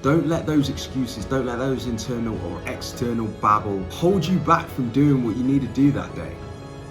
Don't let those excuses, don't let those internal or external babble hold you back from doing what you need to do that day.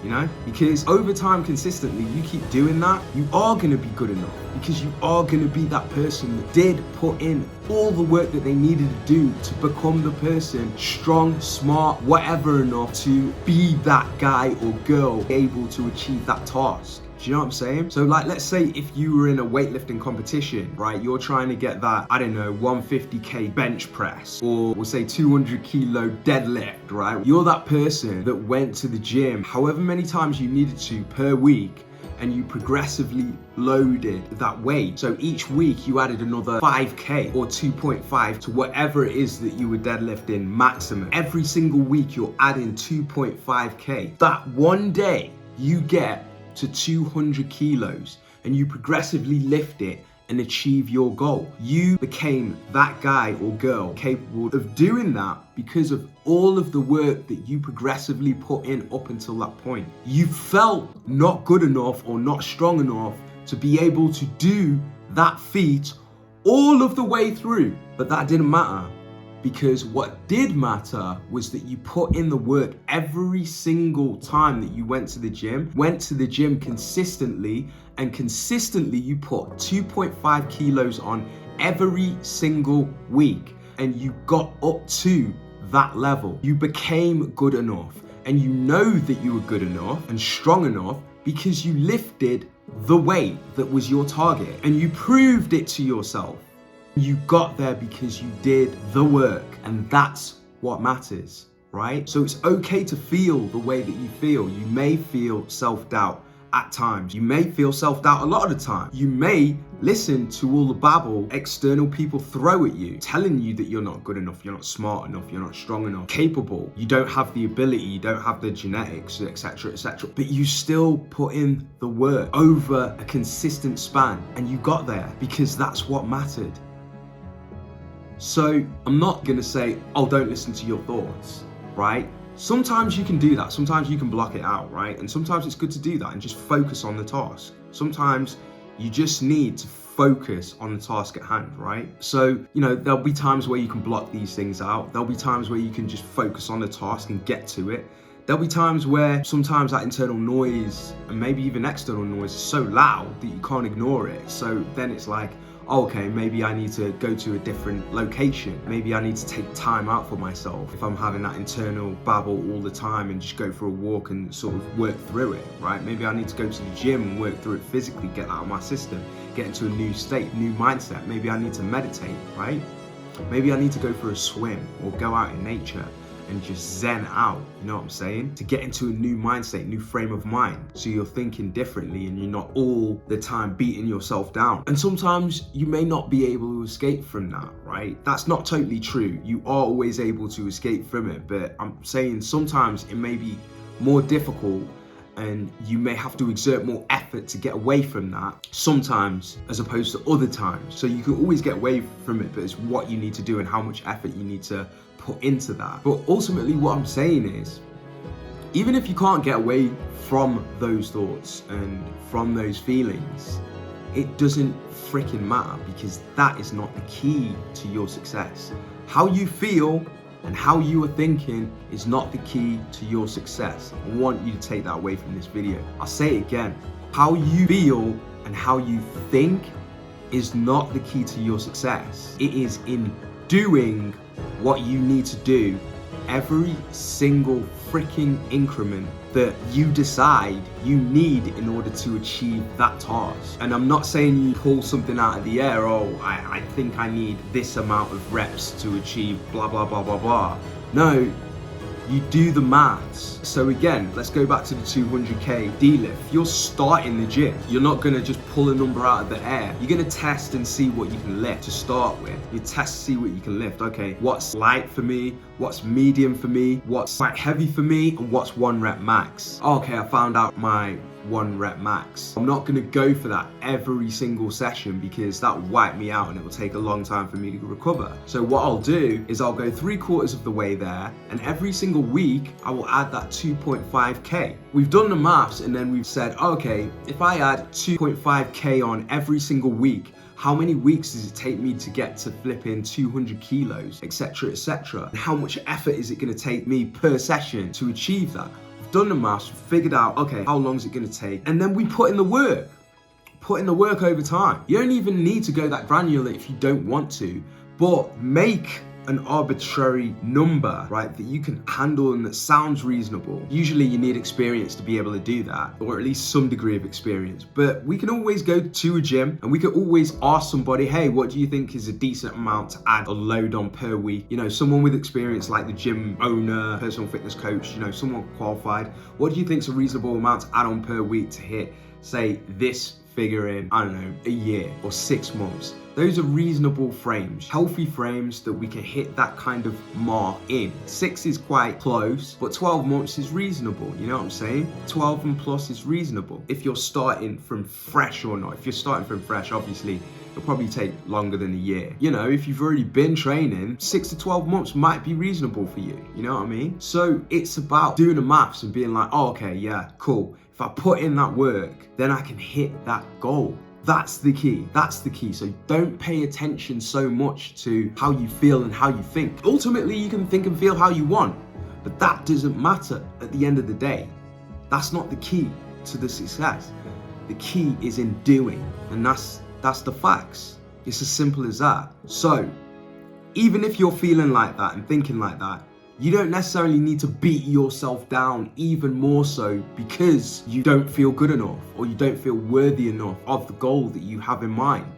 You know, because over time, consistently, you keep doing that, you are going to be good enough, because you are going to be that person that did put in all the work that they needed to do to become the person, strong, smart, whatever enough to be that guy or girl able to achieve that task. Do you know what I'm saying? So like, let's say if you were in a weightlifting competition, right? You're trying to get that, I don't know, 150K bench press, or we'll say 200 kilo deadlift, right? You're that person that went to the gym however many times you needed to per week, and you progressively loaded that weight. So each week you added another 5K or 2.5 to whatever it is that you were deadlifting maximum. Every single week you're adding 2.5K. That one day you get to 200 kilos and you progressively lift it and achieve your goal. You became that guy or girl capable of doing that because of all of the work that you progressively put in up until that point. You felt not good enough or not strong enough to be able to do that feat all of the way through, but that didn't matter. Because what did matter was that you put in the work every single time that you went to the gym consistently, and consistently you put 2.5 kilos on every single week, and you got up to that level. You became good enough, and you know that you were good enough and strong enough because you lifted the weight that was your target, and you proved it to yourself. You got there because you did the work, and that's what matters, right? So it's okay to feel the way that you feel. You may feel self-doubt at times. You may feel self-doubt a lot of the time. You may listen to all the babble external people throw at you, telling you that you're not good enough, you're not smart enough, you're not strong enough, capable, you don't have the ability, you don't have the genetics, etc., etc. But you still put in the work over a consistent span, and you got there because that's what mattered. So I'm not gonna say, oh, don't listen to your thoughts, right? Sometimes you can do that. Sometimes you can block it out, right? And sometimes it's good to do that and just focus on the task. Sometimes you just need to focus on the task at hand, right? So, you know, there'll be times where you can block these things out. There'll be times where you can just focus on the task and get to it. There'll be times where sometimes that internal noise and maybe even external noise is so loud that you can't ignore it. So then it's like, oh, okay, maybe I need to go to a different location. Maybe I need to take time out for myself if I'm having that internal babble all the time, and just go for a walk and sort of work through it, right? Maybe I need to go to the gym and work through it physically, get that out of my system, get into a new state, new mindset. Maybe I need to meditate, right? Maybe I need to go for a swim or go out in nature and just zen out, you know what I'm saying? To get into a new mindset, new frame of mind. So you're thinking differently and you're not all the time beating yourself down. And sometimes you may not be able to escape from that, right? That's not totally true. You are always able to escape from it, but I'm saying sometimes it may be more difficult and you may have to exert more effort to get away from that sometimes as opposed to other times. So you can always get away from it, but it's what you need to do and how much effort you need to put into that. But ultimately what I'm saying is, even if you can't get away from those thoughts and from those feelings, it doesn't freaking matter, because that is not the key to your success. How you feel and how you are thinking is not the key to your success. I want you to take that away from this video. I'll say it again. How you feel and how you think is not the key to your success. It is in doing what you need to do every single freaking increment that you decide you need in order to achieve that task. And I'm not saying you pull something out of the air, oh, I think I need this amount of reps to achieve blah, blah, blah, blah, blah. No, you do the maths. So again, let's go back to the 200K deadlift. You're starting the gym. You're not gonna just pull a number out of the air. You're gonna test and see what you can lift to start with. You test to see what you can lift. Okay, what's light for me? What's medium for me? What's quite heavy for me? And what's 1 rep max? Okay, I found out my 1 rep max. I'm not gonna go for that every single session because that will wipe me out and it will take a long time for me to recover. So what I'll do is I'll go 3/4 of the way there, and every single week I will add that 2.5K. We've done the maths and then we've said, okay, if I add 2.5K on every single week, How many weeks does it take me to get to flipping 200 kilos, etc., etc.? And how much effort is it going to take me per session to achieve that? We've done the maths, we've figured out, okay, how long is it going to take? And then we put in the work. Put in the work over time. You don't even need to go that granular if you don't want to, but make an arbitrary number, right, that you can handle and that sounds reasonable. Usually you need experience to be able to do that, or at least some degree of experience. But we can always go to a gym and we could always ask somebody, hey, what do you think is a decent amount to add a load on per week? You know, someone with experience like the gym owner, personal fitness coach, you know, someone qualified. What do you think is a reasonable amount to add on per week to hit, say, this figure in, I don't know, a year or 6 months? Those are reasonable frames, healthy frames that we can hit that kind of mark in. 6 is quite close, but 12 months is reasonable, you know what I'm saying? 12 and plus is reasonable. If you're starting from fresh or not. If you're starting from fresh, obviously, it'll probably take longer than a year. You know, if you've already been training, 6 to 12 months might be reasonable for you, you know what I mean? So it's about doing the maths and being like, oh, okay, yeah, cool. If I put in that work, then I can hit that goal. That's the key. That's the key. So don't pay attention so much to how you feel and how you think. Ultimately, you can think and feel how you want, but that doesn't matter at the end of the day. That's not the key to the success. The key is in doing, and that's the facts. It's as simple as that. So even if you're feeling like that and thinking like that, you don't necessarily need to beat yourself down even more so because you don't feel good enough or you don't feel worthy enough of the goal that you have in mind.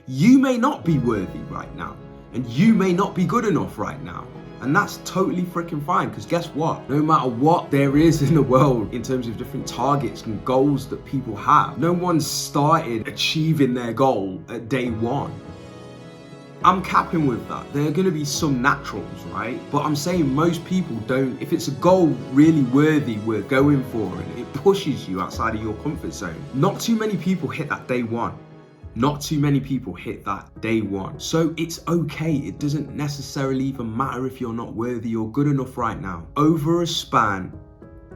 You may not be worthy right now, and you may not be good enough right now. And that's totally freaking fine, because guess what? No matter what there is in the world in terms of different targets and goals that people have, no one started achieving their goal at day one. I'm capping with that. There are going to be some naturals, right? But I'm saying most people don't. If it's a goal really worthy worth going for and it pushes you outside of your comfort zone, not too many people hit that day one. Not too many people hit that day one. So it's okay. It doesn't necessarily even matter if you're not worthy or good enough right now. Over a span,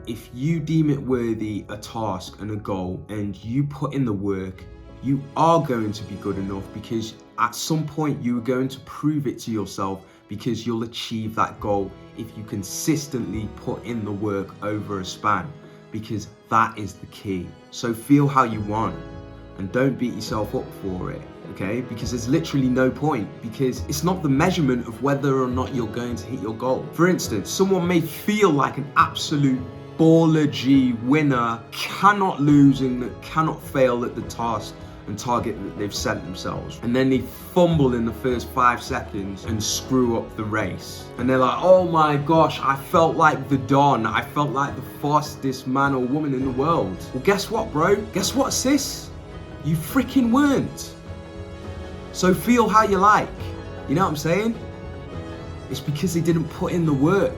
if you deem it worthy, a task and a goal, and you put in the work, you are going to be good enough, because at some point you are going to prove it to yourself, because you'll achieve that goal if you consistently put in the work over a span, because that is the key. So feel how you want and don't beat yourself up for it, okay? Because there's literally no point, because it's not the measurement of whether or not you're going to hit your goal. For instance, someone may feel like an absolute baller G winner, cannot lose and cannot fail at the task and target that they've set themselves, and then they fumble in the first 5 seconds and screw up the race, and they're like, oh my gosh, I felt like the Don, I felt like the fastest man or woman in the world. Well, guess what, bro? Guess what, sis? You freaking weren't. So feel how you like. You know what I'm saying? It's because they didn't put in the work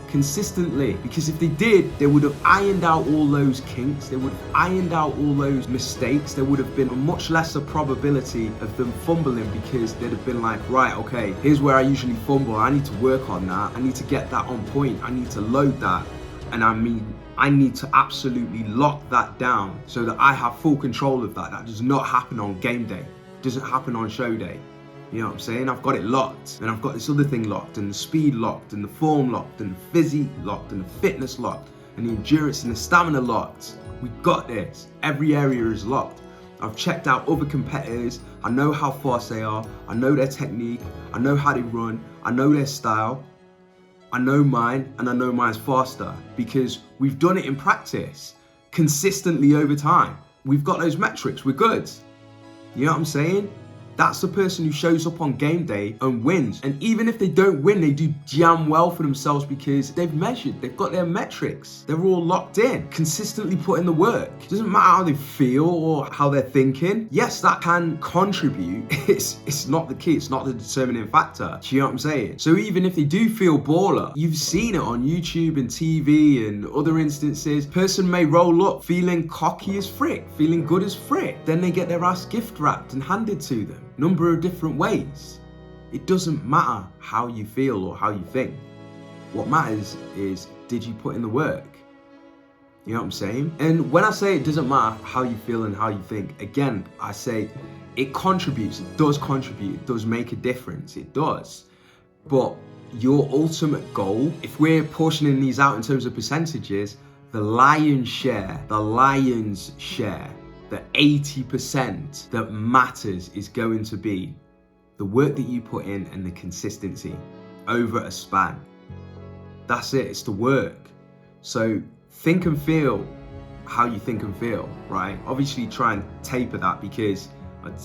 consistently. Because if they did, they would have ironed out all those kinks, they would have ironed out all those mistakes. There would have been a much lesser probability of them fumbling, because they'd have been like, right, okay, here's where I usually fumble, I need to work on that, I need to get that on point, I need to load that, and I need to absolutely lock that down so that I have full control of that. That does not happen on game day, it doesn't happen on show day. You know what I'm saying? I've got it locked, and I've got this other thing locked, and the speed locked, and the form locked, and the physique locked, and the fitness locked, and the endurance and the stamina locked. We got this. Every area is locked. I've checked out other competitors. I know how fast they are. I know their technique. I know how they run. I know their style. I know mine, and I know mine's faster, because we've done it in practice consistently over time. We've got those metrics. We're good. You know what I'm saying? That's the person who shows up on game day and wins. And even if they don't win, they do damn well for themselves, because they've measured, they've got their metrics. They're all locked in, consistently put in the work. It doesn't matter how they feel or how they're thinking. Yes, that can contribute. It's not the key, it's not the determining factor. Do you know what I'm saying? So even if they do feel baller, you've seen it on YouTube and TV and other instances, person may roll up feeling cocky as frick, feeling good as frick. Then they get their ass gift wrapped and handed to them. Number of different ways. It doesn't matter how you feel or how you think. What matters is, did you put in the work? You know what I'm saying? And when I say it doesn't matter how you feel and how you think, again, I say it contributes, it does make a difference, it does. But your ultimate goal, if we're portioning these out in terms of percentages, the lion's share, the 80% that matters is going to be the work that you put in and the consistency over a span. That's it, it's the work. So think and feel how you think and feel, right? Obviously try and taper that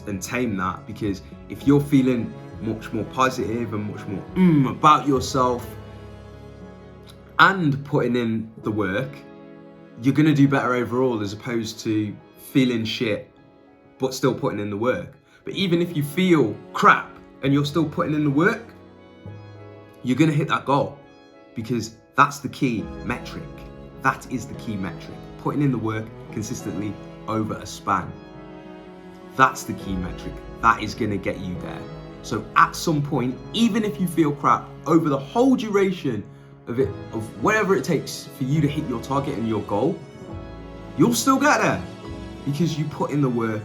and tame that, because if you're feeling much more positive and much more about yourself and putting in the work, you're gonna do better overall, as opposed to feeling shit but still putting in the work. But even if you feel crap and you're still putting in the work, you're gonna hit that goal, because that's the key metric. That is the key metric. Putting in the work consistently over a span. That's the key metric. That is gonna get you there. So at some point, even if you feel crap over the whole duration of whatever it takes for you to hit your target and your goal, you'll still get there because you put in the work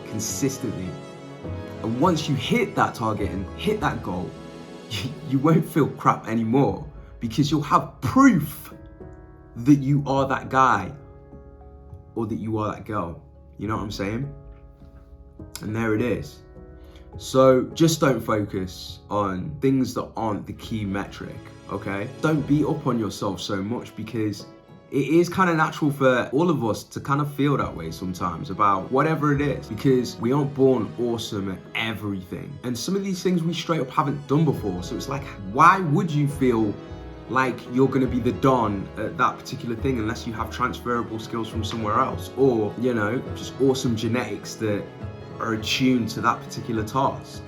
consistently. And once you hit that target and hit that goal, you won't feel crap anymore, because you'll have proof that you are that guy or that you are that girl. You know what I'm saying? And there it is. So just don't focus on things that aren't the key metric, okay? Don't beat up on yourself so much, because it is kind of natural for all of us to kind of feel that way sometimes about whatever it is, because we aren't born awesome at everything. And some of these things we straight up haven't done before. So it's like, why would you feel like you're gonna be the don at that particular thing unless you have transferable skills from somewhere else, or, you know, just awesome genetics that are attuned to that particular task?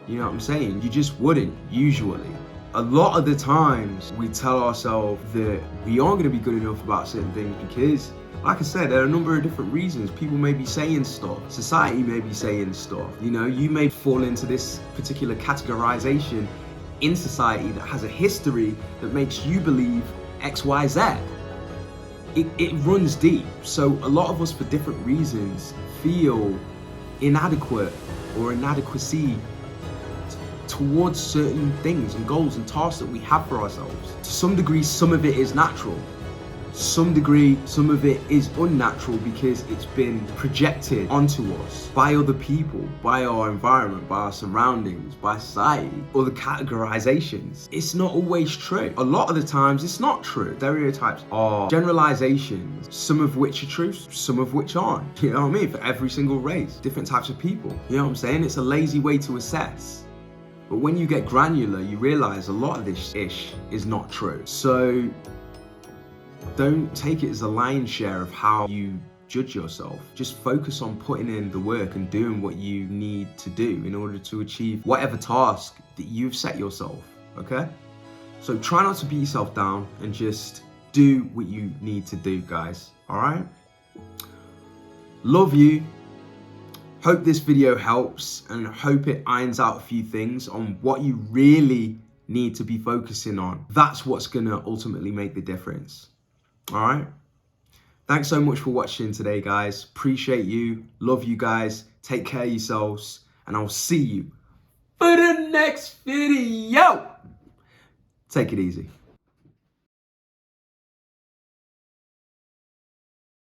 You know what I'm saying? You just wouldn't, usually. A lot of the times we tell ourselves that we aren't going to be good enough about certain things because, like I said, there are a number of different reasons. People may be saying stuff, society may be saying stuff, you know, you may fall into this particular categorization in society that has a history that makes you believe X, Y, Z. It runs deep. So a lot of us, for different reasons, feel inadequate or inadequacy towards certain things and goals and tasks that we have for ourselves. To some degree, some of it is natural. Some degree, some of it is unnatural because it's been projected onto us by other people, by our environment, by our surroundings, by society, or the categorizations. It's not always true. A lot of the times it's not true. Stereotypes are generalizations, some of which are true, some of which aren't. You know what I mean? For every single race, different types of people. You know what I'm saying? It's a lazy way to assess. But when you get granular, you realize a lot of this ish is not true. So don't take it as a lion's share of how you judge yourself. Just focus on putting in the work and doing what you need to do in order to achieve whatever task that you've set yourself, okay? So try not to beat yourself down and just do what you need to do, guys, all right? Love you. Hope this video helps, and hope it irons out a few things on what you really need to be focusing on. That's what's gonna ultimately make the difference. All right? Thanks so much for watching today, guys. Appreciate you. Love you guys. Take care of yourselves, and I'll see you for the next video. Take it easy.